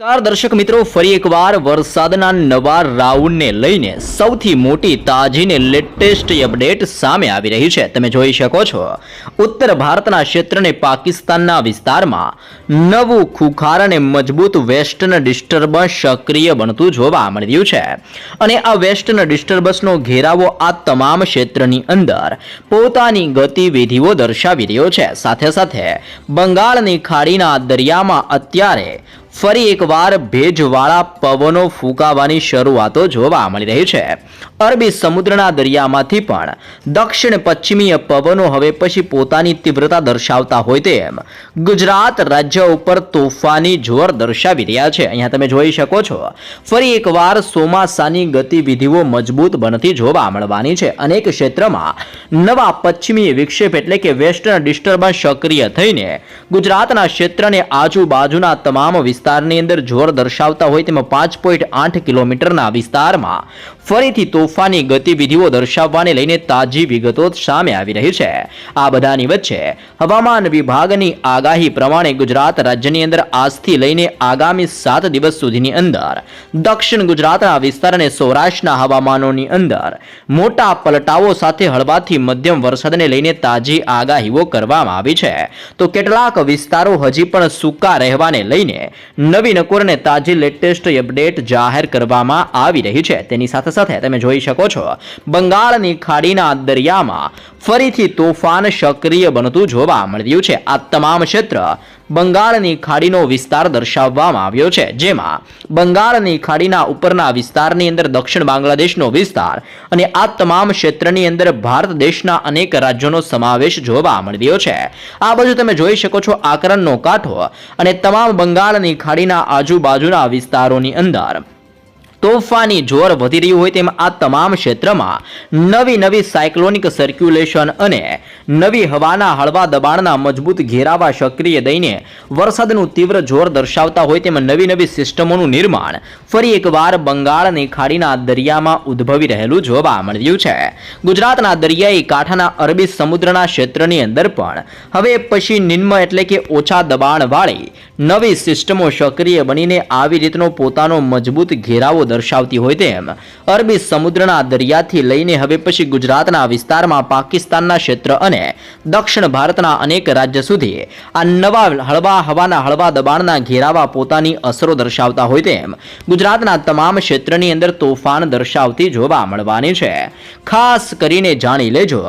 નમસ્કાર દર્શક મિત્રો, ફરી એકવાર વરસાદના નવા રાઉન્ડને લઈને સૌથી મોટી તાજી ને લેટેસ્ટ અપડેટ સામે આવી રહી છે. તમે જોઈ શકો છો, ઉત્તર ભારતના ક્ષેત્રને પાકિસ્તાનના વિસ્તારમાં નવું ખુખાર અને મજબૂત વેસ્ટર્ન ડિસ્ટર્બન્સ સક્રિય બનતું જોવા મળી રહ્યું છે. અને આ વેસ્ટર્ન ડિસ્ટર્બન્સનો ઘેરાવો આ તમામ ક્ષેત્રની અંદર પોતાની ગતિવિધિઓ દર્શાવી રહ્યો છે. સાથે સાથે બંગાળની ખાડીના દરિયામાં અત્યારે ફરી એકવાર ભેજવાળા પવનો ફૂંકાવાની શરૂઆતો જોવા મળી રહી છે. અરબી સમુદ્રના દરિયામાંથી પણ દક્ષિણ પશ્ચિમીય પવનો હવે પછી પોતાની તીવ્રતા દર્શાવતા હોય તેમ ગુજરાત રાજ્ય ઉપર તોફાની જોર દર્શાવી રહ્યા છે. અહીંયા તમે જોઈ શકો છો, ફરી એકવાર ચોમાસાની ગતિવિધિઓ મજબૂત બનતી જોવા મળવાની છે. અનેક ક્ષેત્રમાં નવા પશ્ચિમી વિક્ષેપ એટલે કે વેસ્ટર્ન ડિસ્ટર્બન્સ સક્રિય થઈને ગુજરાતના ક્ષેત્રને આજુબાજુના તમામ વિસ્તારની અંદર જોર દર્શાવતા હોય તેમાં 5.8 કિલોમીટરના વિસ્તારમાં ફરીથી તોફાની ગતિવિધિઓ દર્શાવવાને લઈને તાજી વિગતો સામે આવી રહી છે. આ બધાની વચ્ચે હવામાન વિભાગની આગાહી પ્રમાણે ગુજરાત રાજ્યની અંદર આજથી લઈને આગામી 7 દિવસ સુધીની અંદર દક્ષિણ ગુજરાતના વિસ્તાર અને સૌરાષ્ટ્રના હવામાનોની અંદર મોટા પલટાઓ સાથે હળવાથી મધ્યમ વરસાદને લઈને તાજી આગાહીઓ કરવામાં આવી છે. તો કેટલાક વિસ્તારો હજી પણ સૂકા રહેવાને લઈને નવી નકોર અને તાજી લેટેસ્ટ અપડેટ જાહેર કરવામાં આવી રહી છે. તેની સાથે સાથે તમે જોઈ શકો છો, બંગાળની ખાડીના દરિયામાં ફરીથી તોફાન સક્રિય બનતું જોવા મળી રહ્યું છે. આ તમામ ક્ષેત્ર બંગાળની ખાડીનો વિસ્તાર દર્શાવવામાં આવ્યો છે, જેમાં બંગાળની ખાડીના ઉપરના વિસ્તારની અંદર દક્ષિણ બાંગ્લાદેશનો વિસ્તાર અને આ તમામ ક્ષેત્રની અંદર ભારત દેશના અનેક રાજ્યોનો સમાવેશ જોવા મળી રહ્યો છે. આ બાજુ તમે જોઈ શકો છો, આકરણનો કાંઠો અને તમામ બંગાળની ખાડીના આજુબાજુના વિસ્તારોની અંદર તોફાની જોર વધી રહ્યું હોય તેમ આ તમામ ક્ષેત્રમાં નવી સાયક્લોનિક સર્ક્યુલેશન અને નવી હવાના હળવા દબાણના મજબૂત ઘેરાવા સક્રિય દઈને વરસાદનું તીવ્ર જોર દર્શાવતા હોય તેમ નવી સિસ્ટમોનું નિર્માણ ફરી એકવાર બંગાળની ખાડીના દરિયામાં ઉદ્ભવી રહેલું જોવા મળી રહ્યું છે. ગુજરાતના દરિયાઈ કાંઠાના અરબી સમુદ્રના ક્ષેત્રની અંદર પણ હવે પછી નિમ્ન એટલે કે ઓછા દબાણવાળી નવી સિસ્ટમો સક્રિય બનીને આવી રીતનો પોતાનો મજબૂત ઘેરાવો દર્શાવતી હોય તેમ અરબી સમુદ્રના દરિયાથી લઈને હવે પછી ગુજરાતના વિસ્તારમાં પાકિસ્તાનના ક્ષેત્ર અને દક્ષિણ ભારતના અનેક રાજ્ય સુધી આ નવા હળવા હવાના હળવા દબાણના ઘેરાવા પોતાની અસરો દર્શાવતા હોય તેમ ગુજરાતના તમામ ક્ષેત્રની અંદર તોફાન દર્શાવતી જોવા મળવાની છે. ખાસ કરીને જાણી લેજો,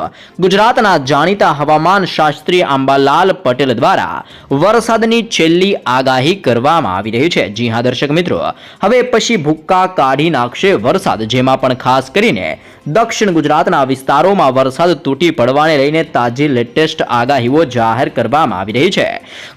ગુજરાતના જાણીતા હવામાન શાસ્ત્રી અંબાલાલ પટેલ દ્વારા વરસાદની છેલ્લી આગાહી કરવામાં આવી રહી છે. જી હા દર્શક મિત્રો, હવે પછી ભૂક્કા કાઢી નાખશે વરસાદ, જેમાં પણ ખાસ કરીને દક્ષિણ ગુજરાતના વિસ્તારોમાં વરસાદ તૂટી પડવાને લઈને તાજી લેટેસ્ટ આગાહીઓ જાહેર કરવામાં આવી રહી છે.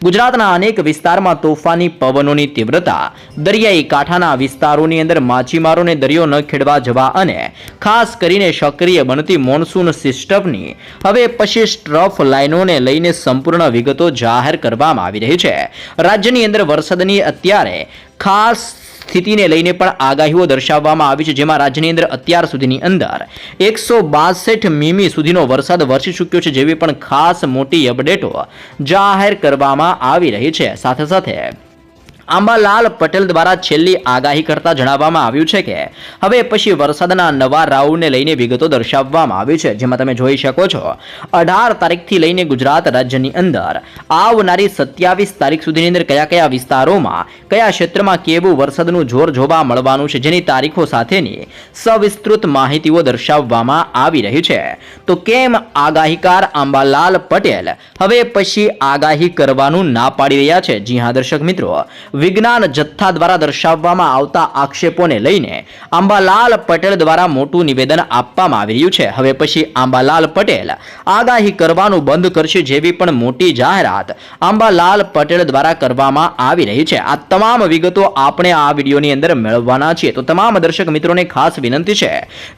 ગુજરાતના અનેક વિસ્તારમાં તોફાની પવનોની તીવ્રતા, દરિયાઈ કાંઠાના વિસ્તારોની અંદર માછીમારોને દરિયો ન ખેડવા જવા અને ખાસ કરીને સક્રિય બનતી મોન્સૂન સિસ્ટમની હવે પછી સ્ટ્રફ લાઇનોને લઈને સંપૂર્ણ વિગતો જાહેર કરવામાં આવી રહી છે. રાજ્યની અંદર વરસાદની અત્યારે ખાસ સ્થિતિને લઈને પણ આગાહીઓ દર્શાવવામાં આવી છે, જેમાં રાજ્યની અંદર અત્યાર સુધીની અંદર 162 મીમી સુધીનો વરસાદ વરસી ચૂક્યો છે, જેવી પણ ખાસ મોટી અપડેટો જાહેર કરવામાં આવી રહી છે. સાથે સાથે અંબાલાલ પટેલ દ્વારા છેલ્લી આગાહી કરતા જણાવવામાં આવ્યું છે કે હવે પછી વરસાદના નવા રાઉન્ડને લઈને વિગતો દર્શાવવામાં આવી છે, જેમાં તમે જોઈ શકો છો 18 તારીખથી લઈને ગુજરાત રાજ્યની અંદર આવનારી 27 તારીખ સુધીની અંદર કયા વિસ્તારોમાં કયા ક્ષેત્રમાં કેવું વરસાદનું જોર જોવા મળવાનું છે, જેની તારીખો સાથેની સવિસ્તૃત માહિતીઓ દર્શાવવામાં આવી રહી છે. તો કેમ આગાહીકાર અંબાલાલ પટેલ હવે પછી આગાહી કરવાનું ના પાડી રહ્યા છે? જી હા દર્શક મિત્રો, વિજ્ઞાન જથ્થા દ્વારા દર્શાવવામાં આવતા આક્ષેપોને લઈને અંબાલાલ પટેલ દ્વારા મોટું નિવેદન આપવામાં આવી રહ્યું છે. હવે પછી અંબાલાલ પટેલ આગાહી કરવાનું બંધ કરશે, જેવી પણ મોટી જાહેરાત અંબાલાલ પટેલ દ્વારા કરવામાં આવી રહી છે. આ તમામ વિગતો આપણે આ વિડીયોની અંદર મેળવવાના છીએ. તો તમામ દર્શક મિત્રોને ખાસ વિનંતી છે,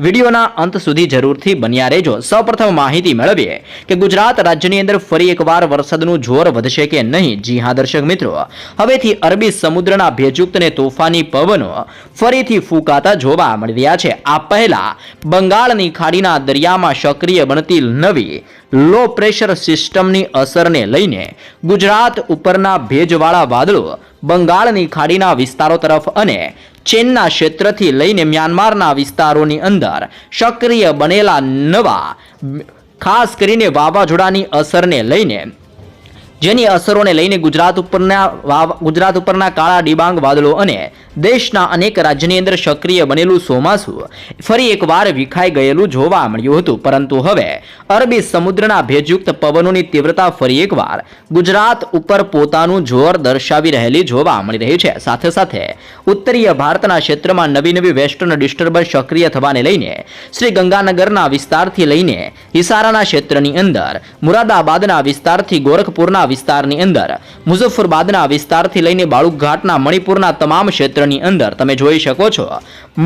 વિડીયોના અંત સુધી જરૂરથી બન્યા રહેજો. સૌપ્રથમ માહિતી મેળવીએ કે ગુજરાત રાજ્યની અંદર ફરી એકવાર વરસાદનું જોર વધશે કે નહીં. જી હા દર્શક મિત્રો, હવેથી અરબી સમુદ્રના ભેજયુક્ત અને તોફાની પવનો ફરીથી ફૂંકાતા જોવા મળી રહ્યા છે. આ પહેલા બંગાળની ખાડીના દરિયામાં સક્રિય બનતી નવી લો પ્રેશર સિસ્ટમની અસરને લઈને ગુજરાત ઉપરના ભેજવાળા વાદળો બંગાળની ખાડીના વિસ્તારો તરફ અને ચીનના ક્ષેત્રથી લઈને મ્યાનમારના વિસ્તારોની અંદર સક્રિય બનેલા નવા ખાસ કરીને વાવાઝોડાની અસરને લઈને જેની અસરોને લઈને ગુજરાત ઉપરના કાળા ડિબાંગ વાદળો અને દેશના અનેક રાજ્યની અંદર સક્રિય બનેલું ચોમાસું ફરી એકવાર વિખાઈ ગયેલું જોવા મળ્યું હતું. પરંતુ હવે અરબી સમુદ્રના ભેજયુક્ત પવનોની તીવ્રતા ફરી એકવાર ગુજરાત ઉપર પોતાનું જોર દર્શાવી રહેલી જોવા મળી રહી છે. સાથે સાથે ઉત્તરીય ભારતના ક્ષેત્રમાં નવી વેસ્ટર્ન ડિસ્ટર્બન્સ સક્રિય થવાને લઈને શ્રી ગંગાનગરના વિસ્તારથી લઈને હિસારાના ક્ષેત્રની અંદર, મુરાદાબાદના વિસ્તારથી ગોરખપુરના વિસ્તારની અંદર, મુઝફ્ફરબાદના વિસ્તારથી લઈને બાળુઘાટના મણિપુરના તમામ ક્ષેત્રની અંદર તમે જોઈ શકો છો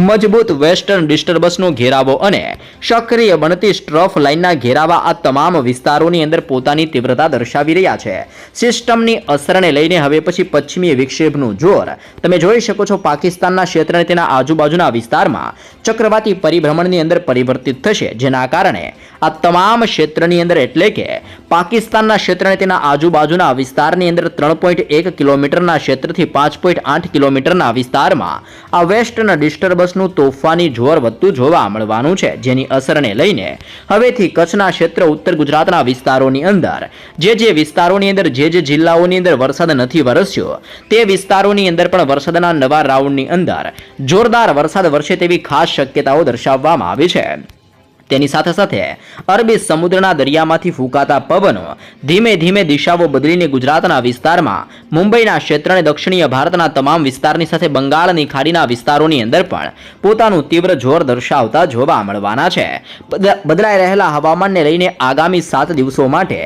મજબૂત વેસ્ટર્ન ડિસ્ટર્બન્સનો ઘેરાવો અને સક્રિય બનતી સ્ટ્રફ લાઇનના ઘેરાવા આ તમામ વિસ્તારોની અંદર પોતાની તીવ્રતા દર્શાવી રહ્યા છે. સિસ્ટમની અસરને લઈને હવે પછી પશ્ચિમી વિક્ષેપનું જોર તમે જોઈ શકો છો પાકિસ્તાનના ક્ષેત્ર અને તેના આજુબાજુના વિસ્તારમાં ચક્રવાતી પરિભ્રમણની અંદર પરિવર્તિત થશે, જેના કારણે આ તમામ ક્ષેત્રની અંદર એટલે કે પાકિસ્તાનના ક્ષેત્ર અને તેના આજુબાજુના વિસ્તારની અંદર 3.1 કિલોમીટરના ક્ષેત્રથી 5.8 કિલોમીટરના વિસ્તારમાં આ વેસ્ટર્ન ડિસ્ટર્બન્સનું તોફાની જોર વધતું જોવા મળવાનું છે. જેની અસરને લઈને હવેથી કચ્છના ક્ષેત્ર, ઉત્તર ગુજરાતના વિસ્તારોની અંદર જે વિસ્તારોની અંદર જે જિલ્લાઓની અંદર વરસાદ નથી વરસ્યો તે વિસ્તારોની અંદર પણ વરસાદના નવા રાઉન્ડની અંદર જોરદાર વરસાદ વરસે તેવી ખાસ શક્યતાઓ દર્શાવવામાં આવી છે. તેની સાથે સાથે અરબી સમુદ્રના દરિયામાંથી ફૂંકાતા પવનો ધીમે ધીમે દિશાઓ બદલીને ગુજરાતના વિસ્તારમાં, મુંબઈના ક્ષેત્ર અને દક્ષિણીય ભારતના તમામ વિસ્તારની સાથે બંગાળની ખાડીના વિસ્તારોની અંદર પણ પોતાનું તીવ્ર જોર દર્શાવતા જોવા મળવાના છે. બદલાઈ રહેલા હવામાનને લઈને આગામી 7 દિવસો માટે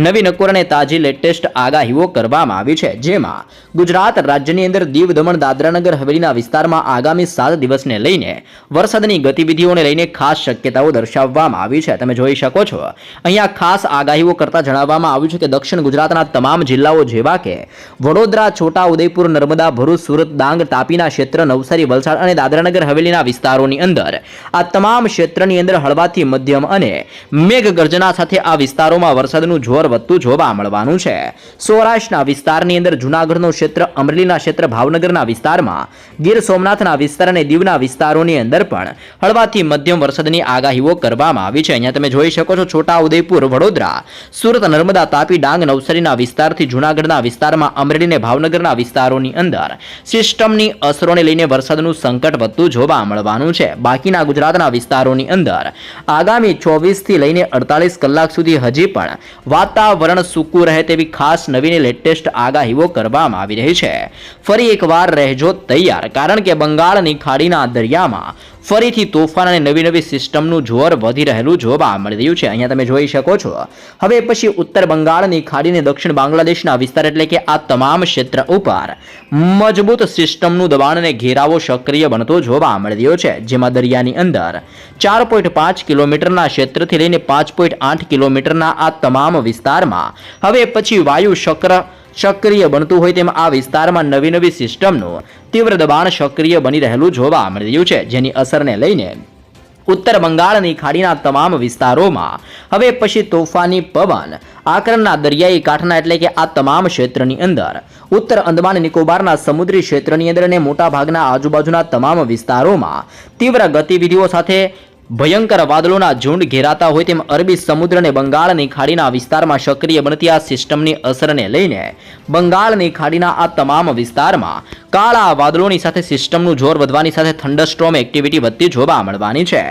નવી નકોર અને તાજી લેટેસ્ટ આગાહીઓ કરવામાં આવી છે, જેમાં ગુજરાત રાજ્યની અંદર દીવ, દમણ, દાદરાનગર હવેલીના વિસ્તારમાં આગામી 7 દિવસને લઈને વરસાદની ગતિવિધિઓને લઈને ખાસ શક્યતાઓ દર્શાવવામાં આવી છે. તમે જોઈ શકો છો અહીંયા ખાસ આગાહીઓ કરતા જણાવવામાં આવ્યું છે કે દક્ષિણ ગુજરાતના તમામ જિલ્લાઓ જેવા કે વડોદરા, છોટા ઉદેપુર, નર્મદા, ભરૂચ, સુરત, ડાંગ, તાપીના ક્ષેત્ર, નવસારી, વલસાડ અને દાદરાનગર હવેલીના વિસ્તારોની અંદર આ તમામ ક્ષેત્રની અંદર હળવાથી મધ્યમ અને મેઘગર્જના સાથે આ વિસ્તારોમાં વરસાદનું જોર વધતું જોવા મળવાનું છે. સૌરાષ્ટ્રના વિસ્તારની અંદર જૂનાગઢનું ક્ષેત્ર, અમરેલીના ક્ષેત્ર, ભાવનગરના વિસ્તારમાં, ગીર સોમનાથના વિસ્તાર અને દીવના વિસ્તારોની અંદર પણ હળવાથી મધ્યમ વરસાદની આગાહીઓ કરવામાં આવી છે. અહીંયા તમે જોઈ શકો છો છોટા ઉદેપુર, વડોદરા, સુરત, નર્મદા, તાપી, ડાંગ, નવસારીના વિસ્તારથી જૂનાગઢના વિસ્તારમાં, અમરેલી અને ભાવનગરના વિસ્તારોની અંદર સિસ્ટમની અસરોને લઈને વરસાદનું સંકટ વધતું જોવા મળવાનું છે. બાકીના ગુજરાતના વિસ્તારોની અંદર આગામી 24 થી લઈને 48 કલાક સુધી હજી પણ વાતાવરણ સૂકું રહે તેવી ખાસ નવી લેટેસ્ટ આગાહીઓ કરવામાં આવી રહી છે. ફરી એકવાર રહેજો તૈયાર, કારણ કે બંગાળની ખાડીના દરિયામાં ફરીથી તોફાન અને નવી સિસ્ટમનું જોર વધી રહેલું જોવા મળી રહ્યું છે. અહીંયા તમે જોઈ શકો છો હવે પછી ઉત્તર બંગાળની ખાડીને દક્ષિણ બાંગ્લાદેશના વિસ્તાર એટલે કે આ તમામ ક્ષેત્ર ઉપર મજબૂત સિસ્ટમનું દબાણ અને ઘેરાવો સક્રિય બનતો જોવા મળી રહ્યો છે, જેમાં દરિયાની અંદર 4.5 કિલોમીટરના ક્ષેત્રથી લઈને 5.8 કિલોમીટરના આ તમામ વિસ્તારમાં હવે પછી વાયુ સક્રિય બનતું હોય તેમ આ વિસ્તારમાં નવી સિસ્ટમનું તીવ્ર દબાણ સક્રિય બની રહેલું જોવા મળી રહ્યું છે, જેની અસરને લઈને ઉત્તર બંગાળની ખાડીના તમામ વિસ્તારોમાં હવે પછી તોફાની પવન આકરણના દરિયાઈ કાંઠાના એટલે કે આ તમામ ક્ષેત્રની અંદર, ઉત્તર અંદમાન નિકોબારના સમુદ્રી ક્ષેત્રની અંદર અને મોટા ભાગના આજુબાજુના તમામ વિસ્તારોમાં તીવ્ર ગતિવિધિઓ સાથે ભયંકર વાદળોના ઝુંડ ઘેરાતા હોય તેમ અરબી સમુદ્ર અને બંગાળની ખાડીના વિસ્તારમાં સક્રિય બનતી આ સિસ્ટમની અસરને લઈને બંગાળની ખાડીના આ તમામ વિસ્તારમાં કાળા વાદળોની સાથે સિસ્ટમનું જોર વધવાની સાથે થંડરસ્ટોર્મ એક્ટિવિટી વધતી જોવા મળવાની છે.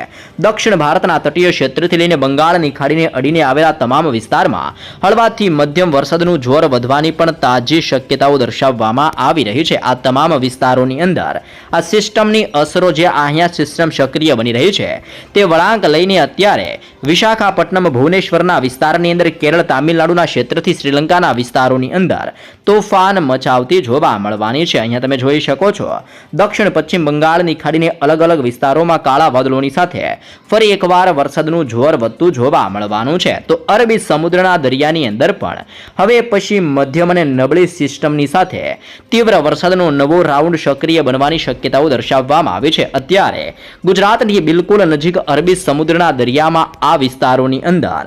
દક્ષિણ ભારતના તટીય ક્ષેત્રથી લઈને બંગાળની ખાડીને અડીને આવેલા તમામ વિસ્તારમાં હળવાથી મધ્યમ વરસાદનું જોર વધવાની પણ તાજી શક્યતાઓ દર્શાવવામાં આવી રહી છે. આ તમામ વિસ્તારોની અંદર આ સિસ્ટમની અસરો જે અહીંયા સિસ્ટમ સક્રિય બની રહી છે તે વળાંક લઈને અત્યારે વિશાખાપટ્ટનમ ભુવનેશ્વરના વિસ્તારની અંદર કેરળ તામિલનાડુના ક્ષેત્રથી શ્રીલંકાના વિસ્તારોની અંદર તોફાન મચાવતી જોવા મળવાની છે। અહીંયા તમે જોઈ શકો છો દક્ષિણ પશ્ચિમ બંગાળની ખાડીને અલગ અલગ વિસ્તારોમાં કાળા વાદળોની સાથે ફરી એકવાર વરસાદનું જોર વધતું જોવા મળવાનું છે। તો અરબી સમુદ્રના દરિયાની અંદર પણ હવે પછી મધ્યમ અને નબળી સિસ્ટમની સાથે તીવ્ર વરસાદનો નવો રાઉન્ડ સક્રિય બનવાની શક્યતાઓ દર્શાવવામાં આવી છે। અત્યારે ગુજરાતની બિલકુલ નજીક અરબી સમુદ્રના દરિયામાં આ વિસ્તારોની અંદર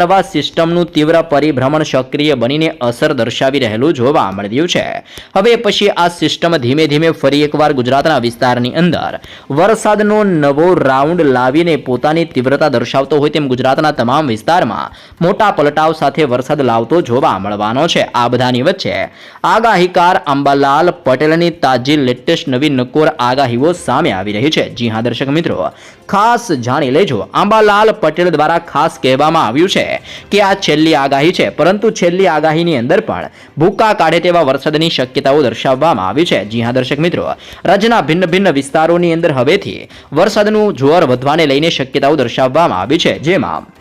નવા સિસ્ટમનું તીવ્ર પરિભ્રમણ સક્રિય બનીને અસર દર્શાવી રહેલું જોવા મળી રહ્યું છે। હવે પછી આ સિસ્ટમ ધીમે ધીમે ફરી એકવાર ગુજરાતના વિસ્તારની અંદર વરસાદનો નવો રાઉન્ડ લાવીને પોતાની તીવ્રતા દર્શાવતો હોય તેમ ગુજરાતના તમામ વિસ્તારમાં મોટા પલટાવ સાથે વરસાદ લાવતો જોવા મળવાનો છે। આ બધાની વચ્ચે આગાહીકાર અંબાલાલ પટેલની તાજી લેટેસ્ટ નવી નકોર આગાહીઓ સામે આવી રહી છે। જી હા દર્શક મિત્રો, ખાસ જાણી લેજો, અંબાલાલ પટેલ દ્વારા ખાસ કહેવામાં આવ્યું છે કે આ છેલ્લી આગાહી છે, પરંતુ છેલ્લી આગાહીની અંદર પણ ભૂકા કાઢે તેવા વરસાદની શક્યતાઓ દર્શાવવામાં આવી છે। જી હા દર્શક મિત્રો, રાજ્યના ભિન્ન ભિન્ન વિસ્તારોની અંદર હવેથી વરસાદનું જોર વધવાને લઈને શક્યતાઓ દર્શાવવામાં આવી છે, જેમાં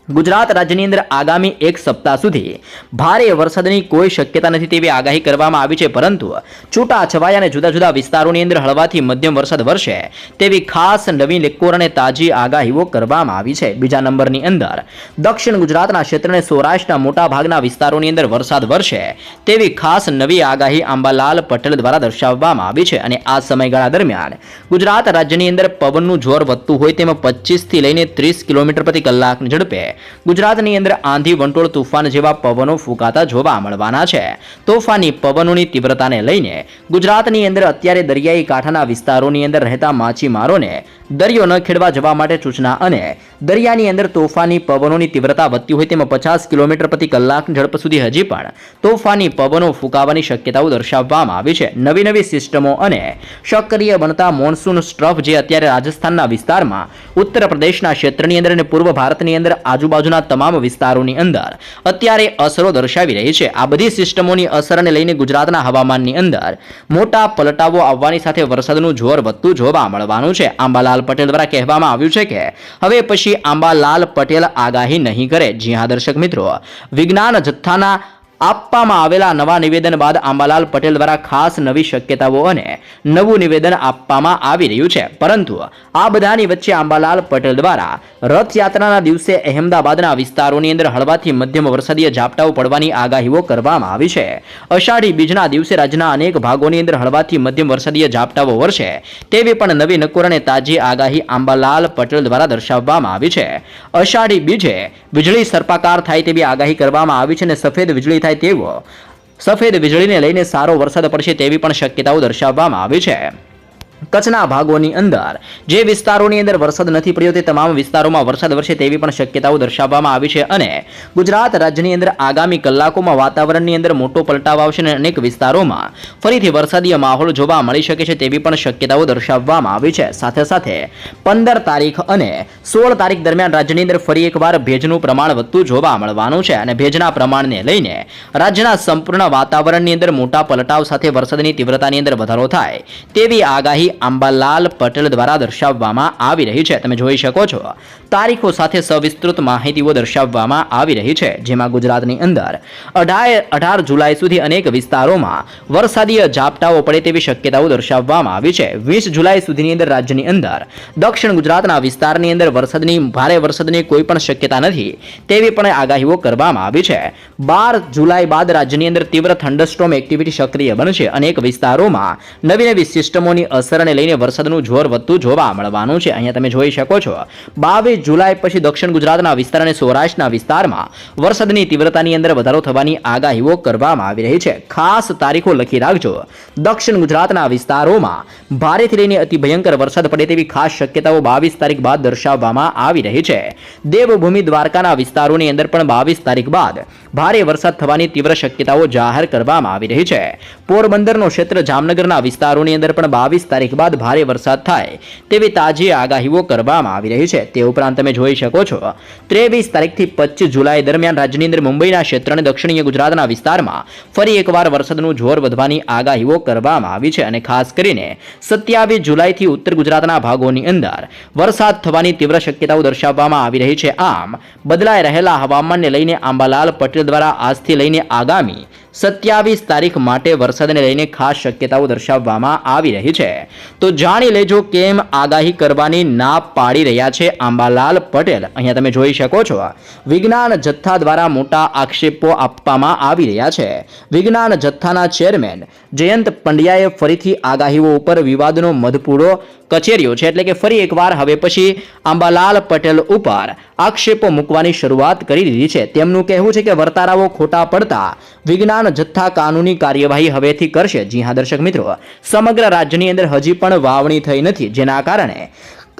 ગુજરાત રાજ્યની અંદર આગામી એક સપ્તાહ સુધી ભારે વરસાદની કોઈ શક્યતા નથી તેવી આગાહી કરવામાં આવી છે, પરંતુ છૂટાછવાયા અને જુદા જુદા વિસ્તારોની અંદર હળવાથી મધ્યમ વરસાદ વરસે તેવી ખાસ નવી નકોર અને તાજી આગાહીઓ કરવામાં આવી છે। બીજા નંબરની અંદર દક્ષિણ ગુજરાતના ક્ષેત્રને સૌરાષ્ટ્રના મોટા ભાગના વિસ્તારોની અંદર વરસાદ વરસે તેવી ખાસ નવી આગાહી અંબાલાલ પટેલ દ્વારા દર્શાવવામાં આવી છે। અને આ સમયગાળા દરમિયાન ગુજરાત રાજ્યની અંદર પવનનું જોર વધતું હોય તેમાં 25 થી લઈને 30 કિલોમીટર પ્રતિ કલાકની ઝડપે ગુજરાતની અંદર આંધી વંટોળ તુફાન જેવા પવનો ફૂંકાતા જોવા મળવાના છે। તોફાની પવનોની તીવ્રતાને લઈને ગુજરાતની અંદર અત્યારે દરિયાઈ કાંઠાના વિસ્તારોની અંદર રહેતા માછીમારોને દરિયો ન ખેડવા જવા માટે સૂચના અને દરિયાની અંદર તોફાની પવનોની તીવ્રતા વધતી હોય તેમાં 50 કિલોમીટર પ્રતિ કલાકની ઝડપ સુધી હજી પણ તોફાની પવનો ફૂંકાવાની શક્યતાઓ દર્શાવવામાં આવી છે। નવી સિસ્ટમો અને સક્રિય બનતા મોન્સૂન સ્ટ્રફ જે અત્યારે રાજસ્થાનના વિસ્તારમાં, ઉત્તર પ્રદેશના ક્ષેત્રની અંદર અને પૂર્વ ભારતની અંદર આજુબાજુના તમામ વિસ્તારોની અંદર અત્યારે અસરો દર્શાવી રહી છે। આ બધી સિસ્ટમોની અસરને લઈને ગુજરાતના હવામાનની અંદર મોટા પલટાવો આવવાની સાથે વરસાદનું જોર વધતું જોવા મળવાનું છે। અંબાલાલ પટેલ દ્વારા કહેવામાં આવ્યું છે કે હવે પછી અંબાલાલ પટેલ આગાહી નહીં કરે। જી હા દર્શક મિત્રો, વિજ્ઞાન જથ્થાના આપવામાં આવેલા નવા નિવેદન બાદ અંબાલાલ પટેલ દ્વારા ખાસ નવી શક્યતાઓ અને નવું નિવેદન આપવામાં આવી રહ્યું છે, પરંતુ આ બધાની વચ્ચે અંબાલાલ પટેલ દ્વારા રથયાત્રાના દિવસે અહેમદાબાદના વિસ્તારોની અંદર હળવાથી મધ્યમ વરસાદીય ઝાપટાઓ પડવાની આગાહીઓ કરવામાં આવી છે। અષાઢી બીજના દિવસે રાજ્યના અનેક ભાગોની અંદર હળવાથી મધ્યમ વરસાદીય ઝાપટાઓ વરસે તેવી પણ નવી નકોર અને તાજી આગાહી અંબાલાલ પટેલ દ્વારા દર્શાવવામાં આવી છે। અષાઢી બીજે વીજળી સર્પાકાર થાય તેવી આગાહી કરવામાં આવી છે અને સફેદ વીજળી થાય તેવો સફેદ વીજળીને લઈને સારો વરસાદ પડશે તેવી પણ શક્યતાઓ દર્શાવવામાં આવી છે। કચ્છના ભાગોની અંદર જે વિસ્તારોની અંદર વરસાદ નથી પડ્યો તે તમામ વિસ્તારોમાં વરસાદ વરસે તેવી પણ શક્યતાઓ દર્શાવવામાં આવી છે। અને ગુજરાત રાજ્યની અંદર આગામી કલાકોમાં વાતાવરણની અંદર મોટો પલટાવ આવશે અને અનેક વિસ્તારોમાં ફરીથી વરસાદીય માહોલ જોવા મળી શકે છે તેવી પણ શક્યતાઓ દર્શાવવામાં આવી છે। સાથે સાથે 15 તારીખ અને 16 તારીખ દરમિયાન રાજ્યની અંદર ફરી એકવાર ભેજનું પ્રમાણ વધતું જોવા મળવાનું છે અને ભેજના પ્રમાણને લઈને રાજ્યના સંપૂર્ણ વાતાવરણની અંદર મોટા પલટાવ સાથે વરસાદની તીવ્રતાની અંદર વધારો થાય તેવી આગાહી અંબાલાલ પટેલ દ્વારા દર્શાવવામાં આવી રહી છે। તમે જોઈ શકો છો તારીખો સાથે સવિસ્તૃત માહિતીઓ દર્શાવવામાં આવી રહી છે, જેમાં ગુજરાતની અંદર 18 જુલાઈ સુધી અનેક વિસ્તારોમાં વરસાદીય ઝાપટાઓ પડે તેવી શક્યતાઓ દર્શાવવામાં આવી છે। 20 જુલાઈ સુધીની અંદર રાજ્યની અંદર દક્ષિણ ગુજરાતના વિસ્તારની અંદર ભારે વરસાદની કોઈ પણ શક્યતા નથી તેવી પણ આગાહીઓ કરવામાં આવી છે। 12 જુલાઈ બાદ રાજ્યની અંદર તીવ્ર થંડરસ્ટોર્મ એક્ટિવિટી સક્રિય બનશે। અનેક વિસ્તારોમાં નવી સિસ્ટમોની અસરને લઈને વરસાદનું જોર વધતું જોવા મળવાનું છે। અહીંયા તમે જોઈ શકો છો 22 જુલાઈ પછી દક્ષિણ ગુજરાતના વિસ્તાર અને સૌરાષ્ટ્રના વિસ્તારમાં વરસાદની તીવ્રતાની અંદર વધારો થવાની આગાહીઓ કરવામાં આવી રહી છે। ખાસ તારીખો લખી રાખજો। દક્ષિણ ગુજરાતના વિસ્તારોમાં ભારેથી લઈને અતિ ભયંકર વરસાદ પડે તેવી ખાસ શક્યતાઓ 22 તારીખ બાદ દર્શાવવામાં આવી રહી છે। દેવભૂમિ દ્વારકાના વિસ્તારોની અંદર પણ 22 તારીખ બાદ ભારે વરસાદ થવાની તીવ્ર શક્યતાઓ જાહેર કરવામાં આવી રહી છે। પોરબંદરનો ક્ષેત્ર જામનગરના વિસ્તારોની અંદર પણ 22 તારીખ બાદ ભારે વરસાદ થાય તેવી તાજી આગાહીઓ કરવામાં આવી રહી છે। તે ઉપરાંત તમે જોઈ શકો છો 23 તારીખથી 25 જુલાઈ દરમિયાન રાજ્યની અંદર મુંબઈના ક્ષેત્ર અને દક્ષિણીય ગુજરાતના વિસ્તારમાં ફરી એકવાર વરસાદનું જોર વધવાની આગાહીઓ કરવામાં આવી છે અને ખાસ કરીને 27 જુલાઈથી ઉત્તર ગુજરાતના ભાગોની અંદર વરસાદ થવાની તીવ્ર શક્યતાઓ દર્શાવવામાં આવી રહી છે। આમ બદલાઈ રહેલા હવામાનને લઈને અંબાલાલ પટેલ દ્વારા આજથી લઈને આગામી 27 તારીખ માટે વરસાદને લઈને ખાસ શક્યતાઓ દર્શાવવામાં આવી રહી છે। તો જાણી લેજો કેમ આગાહી કરવાની ના પાડી રહ્યા છે અંબાલાલ પટેલ। અહીંયા તમે જોઈ શકો છો વિજ્ઞાન જથ્થા દ્વારા મોટા આક્ષેપો આપવામાં આવી રહ્યા છે। વિજ્ઞાન જથ્થાના ચેરમેન જયંત પંડ્યાએ ફરીથી આગાહીઓ ઉપર વિવાદનો મધપૂડો કચેર્યો છે, એટલે કે ફરી એકવાર હવે પછી અંબાલાલ પટેલ ઉપર આક્ષેપો મૂકવાની શરૂઆત કરી દીધી છે। તેમનું કહેવું છે કે વર્તારાઓ ખોટા પડતા વિજ્ઞાન જથ્થા કાનૂની કાર્યવાહી હવેથી કરશે। જી હા દર્શક મિત્રો, સમગ્ર રાજ્યની અંદર હજી પણ વાવણી થઈ નથી, જેના કારણે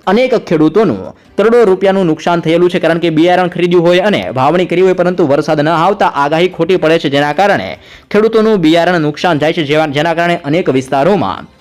અનેક ખેડૂતોનું કરોડો રૂપિયાનું નુકસાન થયેલું છે, કારણ કે બિયારણ ખરીદ્યું હોય અને વાવણી કરી હોય પરંતુ વરસાદ ન આવતા આગાહી ખોટી પડે છે, જેના કારણે ખેડૂતોનું બિયારણ નુકસાન જાય છે, જેના કારણે અનેક વિસ્તારોમાં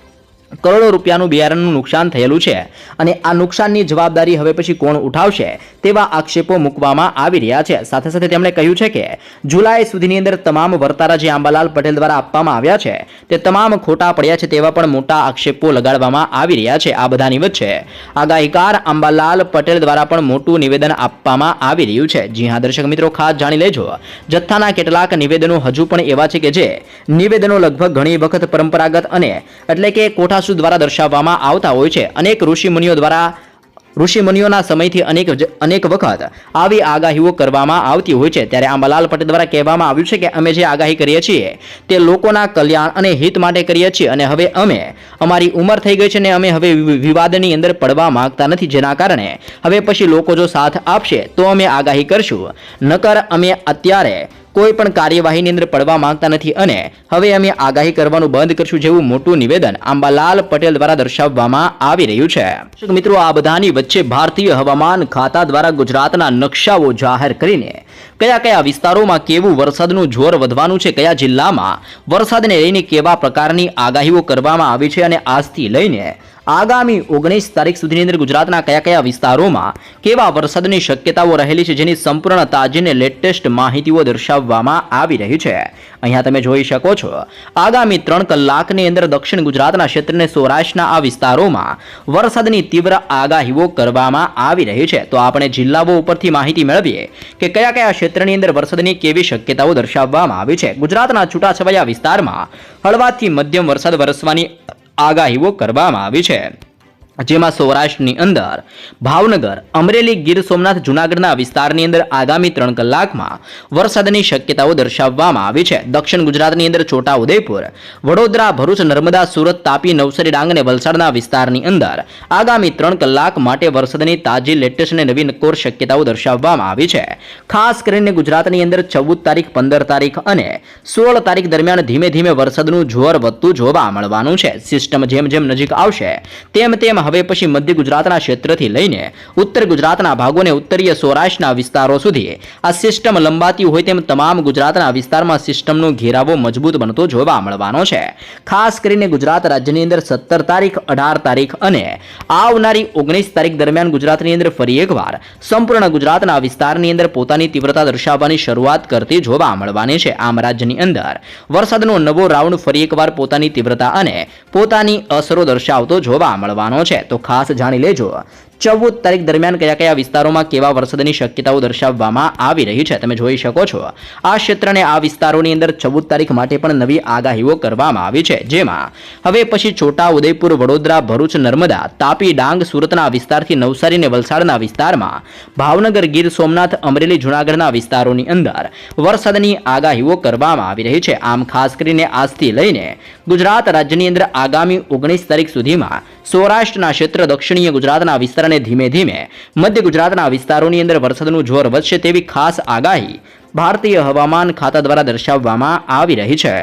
કરોડો રૂપિયાનું બિયારણનું નુકસાન થયેલું છે અને આ નુકસાનની જવાબદારી હવે પછી કોણ ઉઠાવશે તેવા આક્ષેપો મૂકવામાં આવી રહ્યા છે। સાથે સાથે તેમણે કહ્યું છે કે જુલાઈ સુધીની અંદર તમામ વર્તારા જે અંબાલાલ પટેલ દ્વારા આપવામાં આવ્યા છે તે તમામ ખોટા પડ્યા છે તેવા પણ મોટા આક્ષેપો લગાડવામાં આવી રહ્યા છે। આ બધાની વચ્ચે આગાહીકાર અંબાલાલ પટેલ દ્વારા પણ મોટું નિવેદન આપવામાં આવી રહ્યું છે। જી હા દર્શક મિત્રો, ખાસ જાણી લેજો જથ્થાના કેટલાક નિવેદનો હજુ પણ એવા છે કે જે નિવેદનો લગભગ ઘણી વખત પરંપરાગત અને એટલે કે કોઠા દ્વારા દર્શાવવામાં આવતા હોય છે। અનેક ઋષિમુનિઓના સમયથી અનેક વખત આવી આગાહીઓ કરવામાં આવતી હોય છે। ત્યારે અંબાલાલ પટેલ દ્વારા કહેવામાં આવ્યું છે કે અમે જે આગાહી કરીએ છીએ તે લોકોના કલ્યાણ અને હિત માટે કરીએ છીએ અને હવે અમે અમારી ઉંમર થઈ ગઈ છે અને અમે હવે વિવાદની અંદર પડવા માંગતા નથી, જેના કારણે હવે પછી લોકો જો સાથ આપશે તો અમે આગાહી કરશું, નકર અમે અત્યારે કોઈ પણ કાર્યવાહીની અંદર પડવા માંગતા નથી અને હવે અમે આગાહી કરવાનું બંધ કરશું, જેવું મોટું નિવેદન અંબાલાલ પટેલ દ્વારા દર્શાવવામાં આવી રહ્યું છે। મિત્રો, આ બધાની વચ્ચે ભારતીય હવામાન ખાતા દ્વારા ગુજરાતના નકશાઓ જાહેર કરીને કયા કયા વિસ્તારોમાં કેવું વરસાદનું જોર વધવાનું છે, કયા જિલ્લામાં વરસાદને લઈને કેવા પ્રકારની આગાહીઓ કરવામાં આવી છે અને આજથી લઈને આગામી 19 તારીખ સુધીની અંદર ગુજરાતના કયા કયા વિસ્તારોમાં કેવા વરસાદની શક્યતાઓ રહેલી છે, જેની સંપૂર્ણ તાજી અને લેટેસ્ટ માહિતીઓ દર્શાવવામાં આવી રહી છે। અહીંયા તમે જોઈ શકો છો આગામી 3 કલાકની અંદર દક્ષિણ ગુજરાતના ક્ષેત્રને સૌરાષ્ટ્રના આ વિસ્તારોમાં વરસાદની તીવ્ર આગાહીઓ કરવામાં આવી રહી છે। તો આપણે જિલ્લાઓ ઉપરથી માહિતી મેળવીએ કે કયા કયા ક્ષેત્રની અંદર વરસાદની કેવી શક્યતાઓ દર્શાવવામાં આવી છે। ગુજરાતના છૂટાછવાયા વિસ્તારમાં હળવાથી મધ્યમ વરસાદ વરસવાની આગાહીઓ કરવામાં આવી છે, જેમાં સૌરાષ્ટ્રની અંદર ભાવનગર, અમરેલી, ગીર સોમનાથ, જૂનાગઢના વિસ્તારની અંદર આગામી 3 કલાકમાં વરસાદની શક્યતાઓ દર્શાવવામાં આવી છે। દક્ષિણ ગુજરાતની અંદર છોટાઉદેપુર, વડોદરા, ભરૂચ, નર્મદા, સુરત, તાપી, નવસારી, ડાંગ અને વલસાડના વિસ્તારની અંદર આગામી 3 કલાક માટે વરસાદની તાજી લેટેસ્ટ અને નવી નકોર શક્યતાઓ દર્શાવવામાં આવી છે। ખાસ કરીને ગુજરાતની અંદર 14 તારીખ, 15 તારીખ અને 16 તારીખ દરમિયાન ધીમે ધીમે વરસાદનું જોર વધતું જોવા મળવાનું છે। સિસ્ટમ જેમ જેમ નજીક આવશે તેમ તેમ હવે પછી મધ્ય ગુજરાતના ક્ષેત્રથી લઈને ઉત્તર ગુજરાતના ભાગોને ઉત્તરીય સૌરાષ્ટ્રના વિસ્તારો સુધી આ સિસ્ટમ લંબાતી હોય તેમ તમામ ગુજરાતના વિસ્તારમાં સિસ્ટમનો ઘેરાવો મજબૂત બનતો જોવા મળવાનો છે। ખાસ કરીને ગુજરાત રાજ્યની અંદર 17 તારીખ, 18 તારીખ અને આવનારી 19 તારીખ દરમિયાન ગુજરાતની અંદર ફરી એકવાર સંપૂર્ણ ગુજરાતના વિસ્તારની અંદર પોતાની તીવ્રતા દર્શાવવાની શરૂઆત કરતી જોવા મળવાની છે। આમ રાજ્યની અંદર વરસાદનો નવો રાઉન્ડ ફરી એકવાર પોતાની તીવ્રતા અને પોતાની અસરો દર્શાવતો જોવા મળવાનો છે। તો ખાસ જાણી લેજો 14 તારીખ દરમિયાન કયા કયા વિસ્તારોમાં કેવા વરસાદની શક્યતાઓ દર્શાવવામાં આવી રહી છે। તમે જોઈ શકો છો આ ક્ષેત્રને આ વિસ્તારોની અંદર 14 તારીખ માટે પણ નવી આગાહીઓ કરવામાં આવી છે, જેમાં હવે પછી છોટાઉદેપુર, વડોદરા, ભરૂચ, નર્મદા, તાપી, ડાંગ, સુરતના વિસ્તારથી નવસારી અને વલસાડના વિસ્તારમાં, ભાવનગર, ગીર સોમનાથ, અમરેલી, જૂનાગઢના વિસ્તારોની અંદર વરસાદની આગાહીઓ કરવામાં આવી રહી છે। આમ ખાસ કરીને આજથી લઈને ગુજરાત રાજ્યની અંદર આગામી 19 તારીખ સુધીમાં સૌરાષ્ટ્રના ક્ષેત્ર, દક્ષિણીય ગુજરાતના વિસ્તાર અને ધીમે ધીમે મધ્ય ગુજરાતના વિસ્તારોની અંદર વરસાદનું જોર વધશે તેવી ખાસ આગાહી ભારતીય હવામાન ખાતા દ્વારા દર્શાવવામાં આવી રહી છે।